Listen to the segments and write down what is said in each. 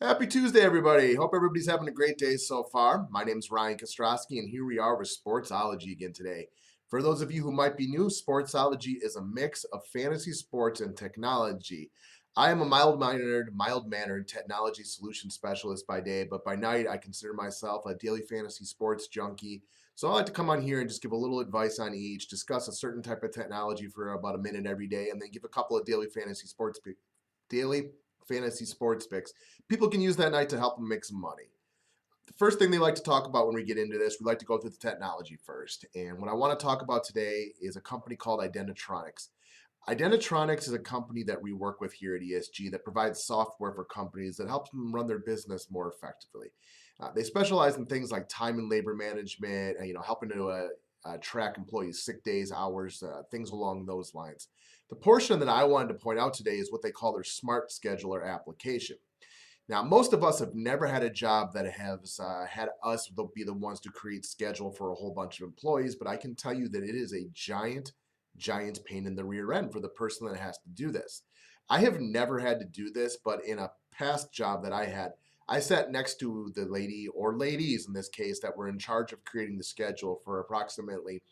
Happy Tuesday, everybody. Hope everybody's having a great day so far. My name is Ryan Kostrowski, and here we are with Sportsology again today. For those of you who might be new, Sportsology is a mix of fantasy sports and technology. I am a mild-mannered technology solution specialist by day, but by night I consider myself a daily fantasy sports junkie. So I like to come on here and just give a little advice on each, discuss a certain type of technology for about a minute every day, and then give a couple of daily fantasy sports picks people can use that night to help them make some money. The first thing they like to talk about when we get into this, we like to go through the technology first. And what I want to talk about today is a company called Identitronics. Identitronics is a company that we work with here at ESG that provides software for companies that helps them run their business more effectively. They specialize in things like time and labor management, helping to track employees' sick days, hours, things along those lines. The portion that I wanted to point out today is what they call their Smart Scheduler application. Now, most of us have never had a job that has had us be the ones to create schedule for a whole bunch of employees, but I can tell you that it is a giant pain in the rear end for the person that has to do this. I have never had to do this, but in a past job that I had, I sat next to the lady, or ladies in this case, that were in charge of creating the schedule for approximately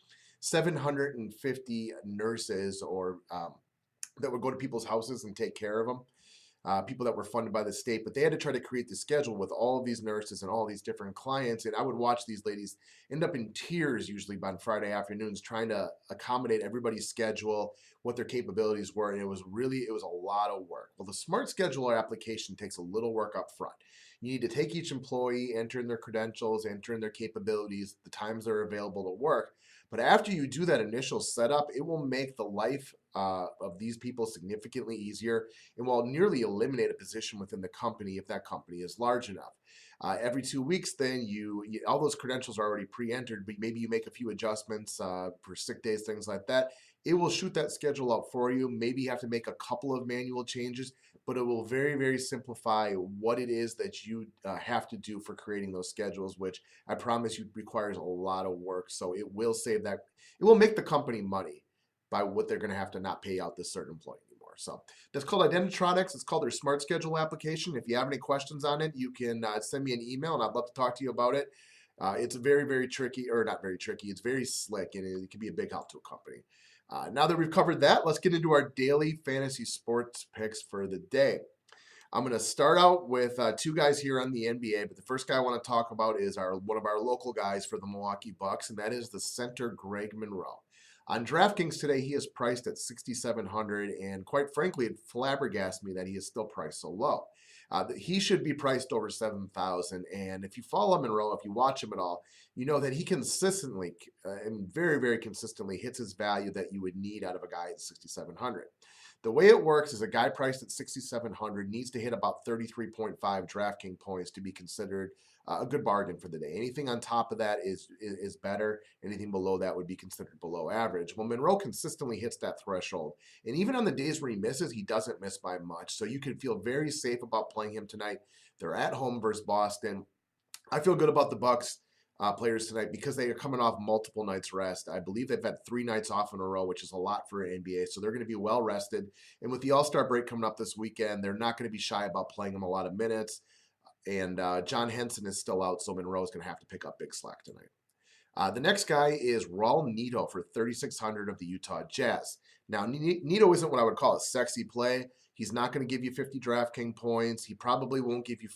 750 nurses that would go to people's houses and take care of them. People that were funded by the state, but they had to try to create the schedule with all of these nurses and all these different clients. And I would watch these ladies end up in tears usually on Friday afternoons trying to accommodate everybody's schedule, what their capabilities were. And it was a lot of work. Well, the Smart Scheduler application takes a little work up front. You need to take each employee, enter in their credentials, enter in their capabilities, the times they're available to work. But after you do that initial setup, it will make the life of these people significantly easier and will nearly eliminate a position within the company if that company is large enough. Every 2 weeks, then all those credentials are already pre-entered, but maybe you make a few adjustments for sick days, things like that. It will shoot that schedule out for you. Maybe you have to make a couple of manual changes, but it will very, very simplify what it is that you have to do for creating those schedules, which I promise you requires a lot of work. So it will save that. It will make the company money by what they're going to have to not pay out this certain employee anymore. So that's called Identitronics. It's called their Smart Schedule application. If you have any questions on it, you can send me an email, and I'd love to talk to you about it. It's very, very tricky, or not very tricky. It's very slick, and it can be a big help to a company. Now that we've covered that, let's get into our daily fantasy sports picks for the day. I'm going to start out with two guys here on the NBA, but the first guy I want to talk about is one of our local guys for the Milwaukee Bucks, and that is the center Greg Monroe. On DraftKings today, he is priced at $6,700, and quite frankly, it flabbergasted me that he is still priced so low. He should be priced over $7,000, and if you follow Monroe, if you watch him at all, you know that he consistently and very, very consistently hits his value that you would need out of a guy at $6,700. The way it works is a guy priced at $6,700 needs to hit about 33.5 DraftKings points to be considered a good bargain for the day. Anything on top of that is better. Anything below that would be considered below average. Well, Monroe consistently hits that threshold. And even on the days where he misses, he doesn't miss by much. So you can feel very safe about playing him tonight. They're at home versus Boston. I feel good about the Bucks players tonight because they are coming off multiple nights rest. I believe they've had 3 nights off in a row, which is a lot for an NBA. So they're going to be well rested. And with the All-Star break coming up this weekend, they're not going to be shy about playing them a lot of minutes. And John Henson is still out, so Monroe is going to have to pick up big slack tonight. The next guy is Raul Neto for $3,600 of the Utah Jazz. Now, Neto isn't what I would call a sexy play. He's not going to give you 50 DraftKings points. He probably won't give you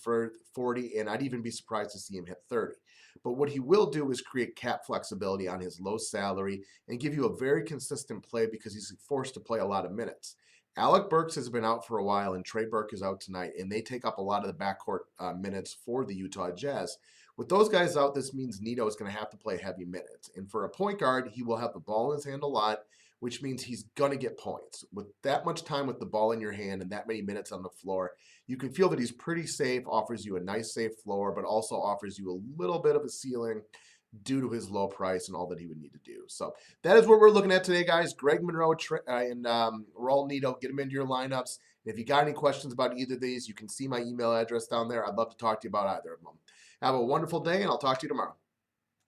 40, and I'd even be surprised to see him hit 30. But what he will do is create cap flexibility on his low salary and give you a very consistent play because he's forced to play a lot of minutes. Alec Burks has been out for a while, and Trey Burke is out tonight, and they take up a lot of the backcourt minutes for the Utah Jazz. With those guys out, this means Neto is going to have to play heavy minutes. And for a point guard, he will have the ball in his hand a lot, which means he's going to get points. With that much time with the ball in your hand and that many minutes on the floor, you can feel that he's pretty safe, offers you a nice, safe floor, but also offers you a little bit of a ceiling due to his low price and all that he would need to do. So that is what we're looking at today, guys. Greg Monroe and Raul Neto, get them into your lineups. And if you got any questions about either of these, you can see my email address down there. I'd love to talk to you about either of them. Have a wonderful day, and I'll talk to you tomorrow.